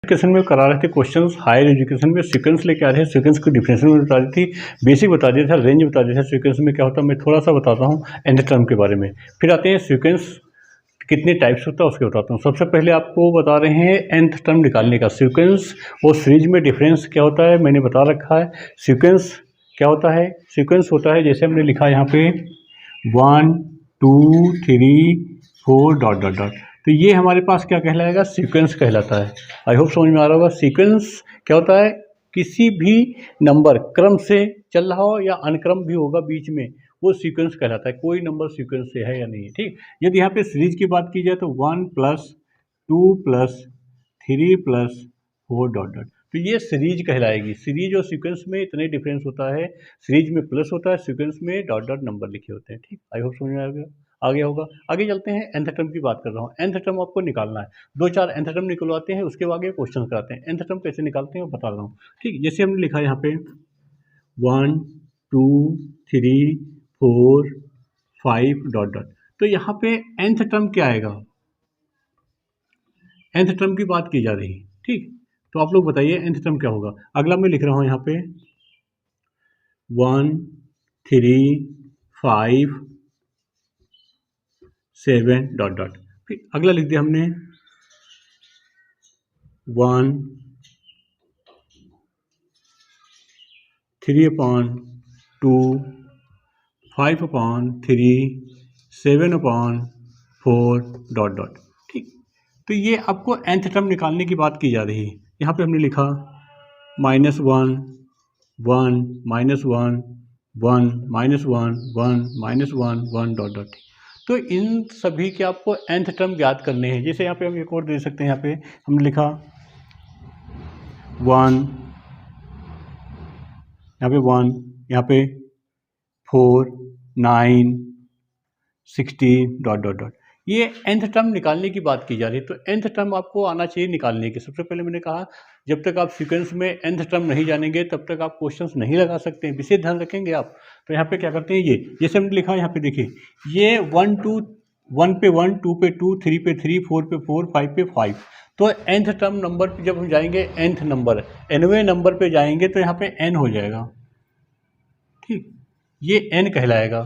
Education में करा रहे थे क्वेश्चंस, हायर एजुकेशन में सीक्वेंस लेके आ रहे हैं, सीक्वेंस को डिफरेंशियल में बता दी थी, बेसिक बता दिया था, रेंज बता दिया था, सीक्वेंस में क्या होता है मैं थोड़ा सा बताता हूँ nth टर्म के बारे में। फिर आते हैं सीक्वेंस कितने टाइप्स होता है उसके बताता हूँ। सबसे पहले आपको बता रहे हैं nth टर्म निकालने का। सीक्वेंस और सीरीज में डिफरेंस क्या होता है मैंने बता रखा है। सीक्वेंस क्या होता है, सीक्वेंस होता है जैसे हमने लिखा यहाँ पे 1 2 3 4 डॉट डॉट डॉट, तो ये हमारे पास क्या कहलाएगा, सीक्वेंस कहलाता है। आई होप समझ में आ रहा होगा। सीक्वेंस क्या होता है, किसी भी नंबर क्रम से चल रहा हो या अनुक्रम भी होगा बीच में, वो सीक्वेंस कहलाता है। कोई नंबर सीक्वेंस से है या नहीं है, ठीक। यदि यहाँ पे सीरीज की बात की जाए तो 1 + 2 + 3 + 4 डॉट डॉट, तो ये सीरीज कहलाएगी। सीरीज और सीक्वेंस में इतने डिफरेंस होता है, सीरीज में प्लस होता है, सीक्वेंस में डॉट डॉट नंबर लिखे होते हैं, ठीक। आई होप समझ में आ गया होगा। आगे चलते हैं, nth टर्म की बात कर रहा हूँ। nth टर्म आपको निकालना है, 2-4 nth टर्म निकलवाते हैं, उसके आगे क्वेश्चन कराते हैं। nth टर्म कैसे निकालते हैं वो बता रहा हूँ, ठीक। जैसे हमने लिखा है यहाँ पे 1 2 3 4 5 डॉट डॉट, तो यहाँ पे nth टर्म क्या आएगा, nth टर्म की बात की जा रही है, ठीक। तो आप लोग बताइए nth टर्म क्या होगा। अगला मैं लिख रहा हूँ यहाँ पे 1 3 5 7 डॉट डॉट, फिर अगला लिख दिया हमने 1 3/2 5/3 7/4 डॉट डॉट, ठीक। तो ये आपको nth टर्म निकालने की बात की जा रही है। यहाँ पे हमने लिखा -1 1 -1 1 -1 1 -1 1 डॉट डॉट। तो इन सभी के आपको nth टर्म ज्ञात करने हैं। जैसे यहाँ पे हम एक और दे सकते हैं, यहाँ पे हमने लिखा 1, यहाँ पे 1, यहाँ पे 4 9 16 डॉट डॉट डॉट, ये nth टर्म निकालने की बात की जा रही है। तो nth टर्म आपको आना चाहिए निकालने की। सबसे पहले मैंने कहा जब तक आप सीक्वेंस में nth टर्म नहीं जानेंगे तब तक आप क्वेश्चंस नहीं लगा सकते हैं, विशेष ध्यान रखेंगे आप। तो यहाँ पे क्या करते हैं, ये जैसे हमने लिखा यहाँ पे देखिए, ये 1 पे 1 2 पे 2 3 पे 3 4 पे 4 5 पे 5, तो nth टर्म नंबर पे जब हम जाएंगे, nth नंबर nवें नंबर पे जाएंगे तो यहाँ पे n हो जाएगा, ठीक। ये n कहलाएगा,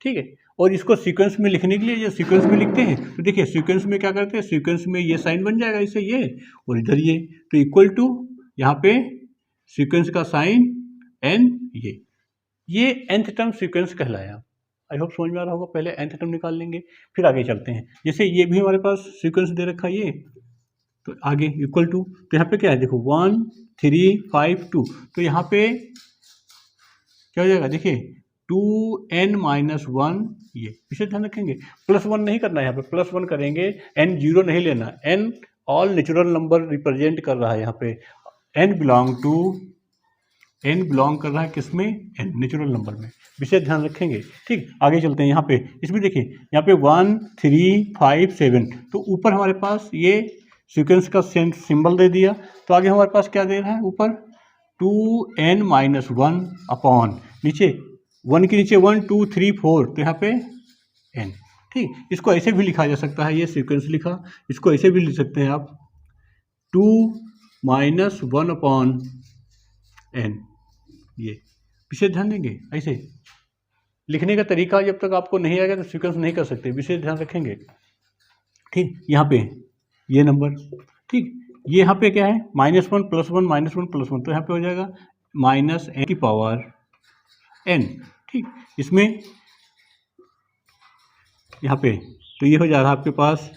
ठीक है। और इसको सीक्वेंस में लिखने के लिए ये सीक्वेंस में लिखते हैं, तो देखिए सीक्वेंस में क्या करते हैं, सीक्वेंस में ये साइन बन जाएगा इससे ये, और इधर ये, तो इक्वल टू यहाँ पे सीक्वेंस का साइन n, ये nth टर्म सीक्वेंस कहलाया। आई होप समझ में आ रहा होगा। पहले nth टर्म निकाल लेंगे, फिर आगे चलते हैं। जैसे ये भी हमारे पास सीक्वेंस दे रखा है ये, तो आगे इक्वल टू, तो यहाँ पे क्या है देखो 1 3 5 2, तो यहाँ पे क्या हो जाएगा देखिए 2n-1, ये इसे ध्यान रखेंगे। +1 नहीं करना है, यहाँ पे +1 करेंगे, n 0 नहीं लेना। n all natural number represent कर रहा है, यहाँ पे n बिलोंग कर रहा है किसमें, n नेचुरल नंबर में, विशेष ध्यान रखेंगे, ठीक। आगे चलते हैं, यहाँ पे इसमें देखिए यहाँ पे 1 3 5 7, तो ऊपर हमारे पास ये सीक्वेंस का सिंबल दे दिया, तो आगे हमारे पास क्या दे रहा है ऊपर 2n-1 अपॉन नीचे 1 के नीचे 1 2 3 4, तो यहाँ पे n, ठीक। इसको ऐसे भी लिखा जा सकता है, ये सीक्वेंस लिखा, इसको ऐसे भी लिख सकते हैं आप 2 - 1 अपॉन n, ये विशेष ध्यान देंगे। ऐसे लिखने का तरीका जब तक आपको नहीं आएगा तो सीक्वेंस नहीं कर सकते, विशेष ध्यान रखेंगे, ठीक। यहाँ पे ये नंबर, ठीक। ये यहाँ पे क्या है -1 + 1 -1 + 1, तो यहाँ पे हो जाएगा -n, ठीक। इसमें यहाँ पे तो ये हो जा रहा है आपके पास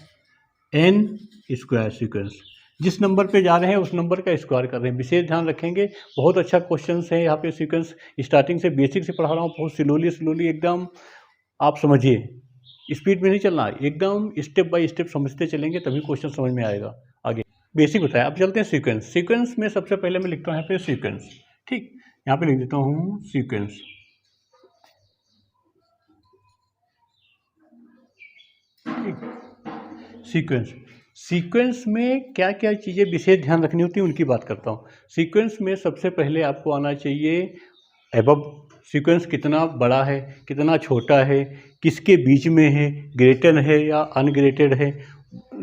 n² सीक्वेंस, जिस नंबर पे जा रहे हैं उस नंबर का स्क्वायर कर रहे हैं, विशेष ध्यान रखेंगे। बहुत अच्छा क्वेश्चन है यहाँ पे। सीक्वेंस स्टार्टिंग से बेसिक से पढ़ा रहा हूँ, बहुत स्लोली एकदम आप समझिए, स्पीड में नहीं चलना, एकदम स्टेप बाय स्टेप समझते चलेंगे तभी क्वेश्चन समझ में आएगा। आगे बेसिक बताया, अब चलते हैं सीक्वेंस। सीक्वेंस में सबसे पहले मैं लिखता हूँ यहाँ पे सीक्वेंस, ठीक। यहाँ पे लिख देता हूँ सीक्वेंस, सीक्वेंस। सीक्वेंस में क्या क्या चीज़ें विशेष ध्यान रखनी होती है उनकी बात करता हूँ। सीक्वेंस में सबसे पहले आपको आना चाहिए एबव, सीक्वेंस कितना बड़ा है कितना छोटा है, किसके बीच में है, ग्रेटर है या अनग्रेटेड है,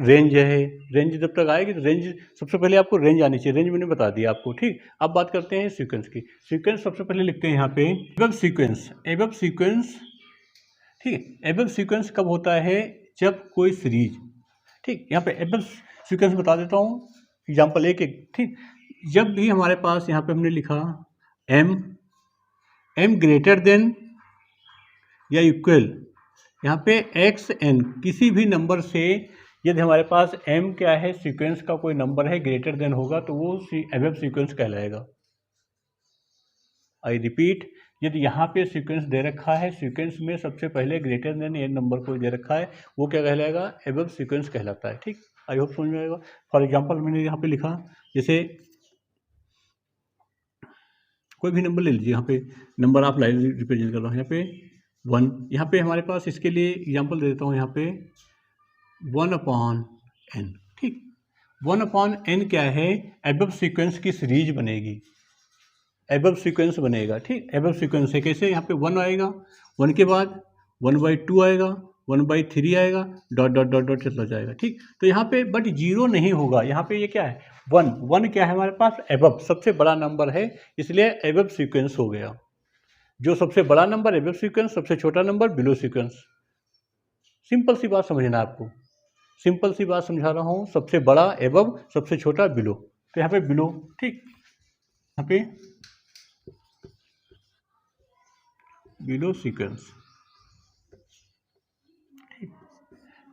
रेंज है, रेंज जब तक आएगी तो रेंज सबसे पहले आपको रेंज आनी चाहिए, रेंज मैंने बता दिया आपको, ठीक। अब बात करते हैं सीक्वेंस की। सीक्वेंस सबसे पहले लिखते हैं यहाँ पे एबव सीक्वेंस, एबव सीक्वेंस, ठीक है। एबव सीक्वेंस कब होता है, जब कोई सीरीज, ठीक, यहाँ पे एबव सीक्वेंस बता देता हूँ एग्जाम्पल एक एक, ठीक। जब भी हमारे पास यहाँ पे हमने लिखा m ग्रेटर देन या इक्वल, यहाँ पे एक्स एन किसी भी नंबर से यदि हमारे पास m क्या है, सीक्वेंस का कोई नंबर है, ग्रेटर देन होगा तो वो एबव सीक्वेंस कहलाएगा। आई रिपीट, यदि यहाँ पे सीक्वेंस दे रखा है, सीक्वेंस में सबसे पहले ग्रेटर देन एन नंबर को दे रखा है, वो क्या कहलाएगा, एबव सीक्वेंस कहलाता है, ठीक। आई होप समझ में आएगा। फॉर एग्जांपल मैंने यहाँ पे लिखा, जैसे कोई भी नंबर ले लीजिए, यहाँ पे नंबर आप लाइन रिप्रेजेंट कर रहा हूँ, यहाँ पे 1, यहाँ पे हमारे पास इसके लिए एग्जांपल दे देता हूँ, यहाँ पे 1/n, ठीक। 1/n क्या है, एबव सीक्वेंस की सीरीज बनेगी, एबव सीक्वेंस बनेगा, ठीक। एबव सीक्वेंस है कैसे, यहाँ पे 1 आएगा, 1 के बाद 1/2 आएगा, 1/3 आएगा, डॉट डॉट डॉट डॉट चलता जाएगा, ठीक। तो यहाँ पे बट 0 नहीं होगा, यहाँ पे ये क्या है 1, 1 क्या है हमारे पास, एबव सबसे बड़ा नंबर है, इसलिए एबव सीक्वेंस हो गया। जो सबसे बड़ा नंबर एबव सीक्वेंस, सबसे छोटा नंबर बिलो सीक्वेंस। सिंपल सी बात समझना है आपको, सिंपल सी बात समझा रहा हूँ, सबसे बड़ा एबव, सबसे छोटा बिलो, तो यहाँ पे बिलो, ठीक। यहाँ पे बिलो सीक्वेंस,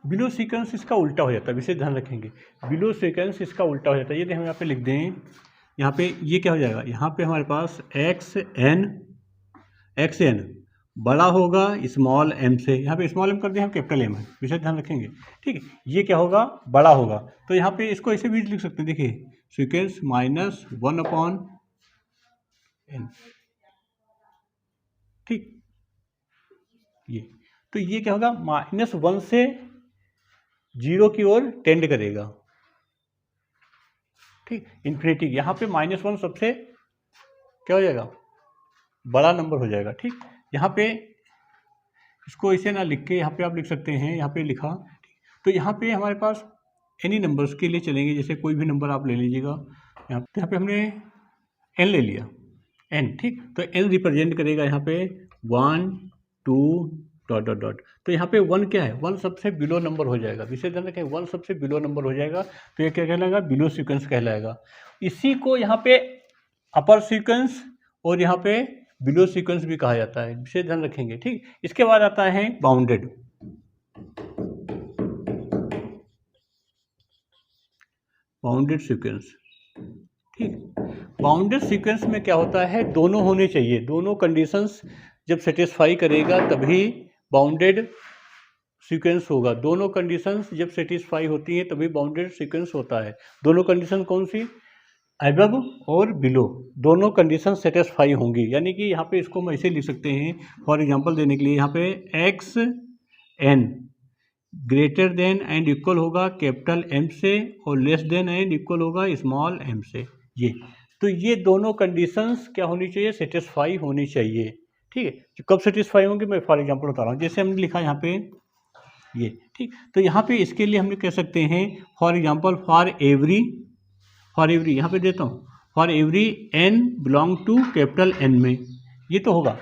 बिलो सीक्वेंस इसका उल्टा हो जाता है, विशेष ध्यान रखेंगे, बिलो सीक्वेंस इसका उल्टा हो जाता है। यदि हम यहाँ पे लिख दें, यहाँ पे ये क्या हो जाएगा, यहाँ पे हमारे पास एक्स एन बड़ा होगा स्मॉल एम से, यहाँ पे स्मॉल एम कर दिया, हम कैपिटल एम है, विशेष ध्यान रखेंगे, ठीक है। ये क्या होगा, बड़ा होगा, तो यहाँ पे इसको ऐसे भी लिख सकते हैं, देखिए सीक्वेंस -1/n, ठीक। ये तो ये क्या होगा, -1 से 0 की ओर टेंड करेगा, ठीक, इन्फिनिटी। यहाँ पे -1 सबसे क्या हो जाएगा, बड़ा नंबर हो जाएगा, ठीक। यहाँ पे इसको ऐसे ना लिख के यहाँ पे आप लिख सकते हैं, यहाँ पे लिखा, तो यहाँ पे हमारे पास एनी नंबर्स के लिए चलेंगे, जैसे कोई भी नंबर आप ले लीजिएगा, यहाँ पे हमने n ले लिया, n, ठीक। तो n रिप्रेजेंट करेगा यहाँ पे 1 2 डॉट डॉट डॉट, तो यहाँ पे 1 क्या है, 1 सबसे बिलो नंबर हो जाएगा, विशेष ध्यान रखें 1 सबसे बिलो नंबर हो जाएगा, तो ये क्या कहलाएगा, बिलो सीक्वेंस कहलाएगा। इसी को यहाँ पे अपर सीक्वेंस और यहाँ पे बिलो सीक्वेंस भी कहा जाता है, विशेष ध्यान रखेंगे, ठीक। इसके बाद आता है बाउंडेड, बाउंडेड सीक्वेंस, ठीक। बाउंडेड सीक्वेंस में क्या होता है, दोनों होने चाहिए, दोनों कंडीशंस जब सेटिस्फाई करेगा तभी बाउंडेड सीक्वेंस होगा, दोनों कंडीशंस जब सेटिस्फाई होती हैं तभी बाउंडेड सीक्वेंस होता है। दोनों कंडीशन कौन सी, अबव और बिलो, दोनों कंडीशन सेटिस्फाई होंगी, यानी कि यहाँ पे इसको हम ऐसे लिख सकते हैं, फॉर एग्जांपल देने के लिए, यहाँ पे x n greater than and equal होगा कैपिटल एम से, और लेस देन एंड इक्वल होगा स्मॉल एम से। ये तो ये दोनों कंडीशंस क्या होनी चाहिए, सेटिस्फाई होनी चाहिए, ठीक है। तो कब सेटिस्फाई होंगे, मैं फॉर एग्जांपल बता रहा हूँ, जैसे हमने लिखा यहाँ पे ये, ठीक। तो यहाँ पे इसके लिए हमने कह सकते हैं, फॉर एग्जांपल फॉर एवरी यहाँ पे देता हूँ, for every n belong to capital n में, ये तो होगा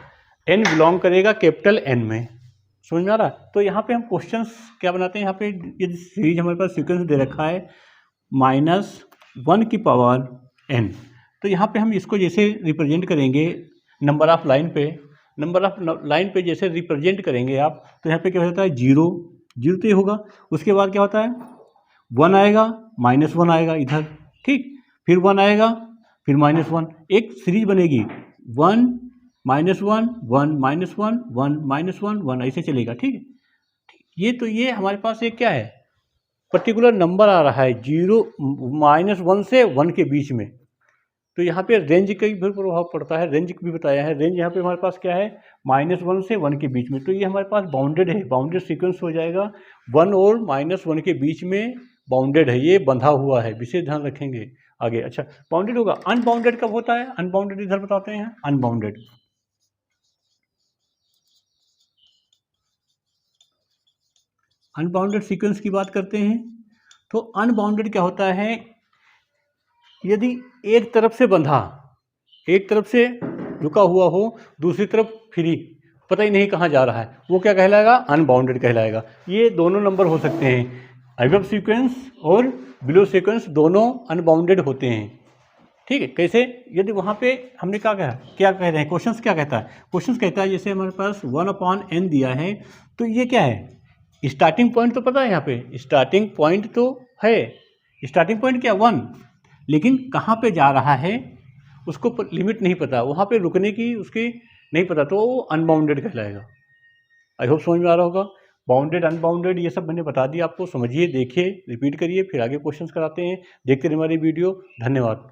n बिलोंग करेगा कैपिटल n में, समझ में आ रहा है। तो यहाँ पे हम क्वेश्चंस क्या बनाते हैं, यहाँ पे ये सीरीज हमारे पास सीक्वेंस दे रखा है -1 की पावर n, तो यहाँ पे हम इसको जैसे रिप्रेजेंट करेंगे नंबर ऑफ लाइन पे, नंबर ऑफ लाइन पे जैसे रिप्रेजेंट करेंगे आप, तो यहाँ पे क्या होता है 0 0 तो ये होगा, उसके बाद क्या होता है 1 आएगा, -1 आएगा इधर, ठीक, फिर 1 आएगा, फिर -1, एक सीरीज बनेगी 1 -1 1 -1 1 -1 1 ऐसे चलेगा, ठीक। ये तो ये हमारे पास एक क्या है, पर्टिकुलर नंबर आ रहा है 0 -1 से 1 के बीच में, तो यहाँ पे रेंज का भी प्रभाव पड़ता है, रेंज भी बताया है, रेंज यहाँ पे हमारे पास क्या है -1 से 1 के बीच में, तो ये हमारे पास बाउंडेड है, बाउंडेड सीक्वेंस हो जाएगा, 1 और -1 के बीच में बाउंडेड है, ये बंधा हुआ है, विशेष ध्यान रखेंगे आगे। अच्छा, बाउंडेड होगा, अनबाउंडेड कब होता है, अनबाउंडेड इधर बताते हैं, अनबाउंडेड अनबाउंडेड सीक्वेंस की बात करते हैं, तो अनबाउंडेड क्या होता है, यदि एक तरफ से बंधा, एक तरफ से रुका हुआ हो, दूसरी तरफ फ्री, पता ही नहीं कहाँ जा रहा है, वो क्या कहलाएगा, अनबाउंडेड कहलाएगा। ये दोनों नंबर हो सकते हैं, अबव सीक्वेंस और बिलो सीक्वेंस दोनों अनबाउंडेड होते हैं। ठीक है, कैसे, यदि वहाँ पे हमने क्या कहा, क्या कह रहे हैं, क्वेश्चंस क्या कहता है, क्वेश्चंस कहता है जैसे हमारे पास 1/n दिया है, तो ये क्या है, स्टार्टिंग पॉइंट तो पता है, यहाँ पे स्टार्टिंग पॉइंट तो है, स्टार्टिंग पॉइंट क्या 1, लेकिन कहाँ पे जा रहा है उसको लिमिट नहीं पता, वहाँ पे रुकने की उसकी नहीं पता, तो वो अनबाउंडेड कहलाएगा। आई होप समझ में आ रहा होगा। बाउंडेड अनबाउंडेड ये सब मैंने बता दिया आपको, समझिए, देखिए, रिपीट करिए, फिर आगे क्वेश्चंस कराते हैं। देखते रहिए हमारी वीडियो। धन्यवाद।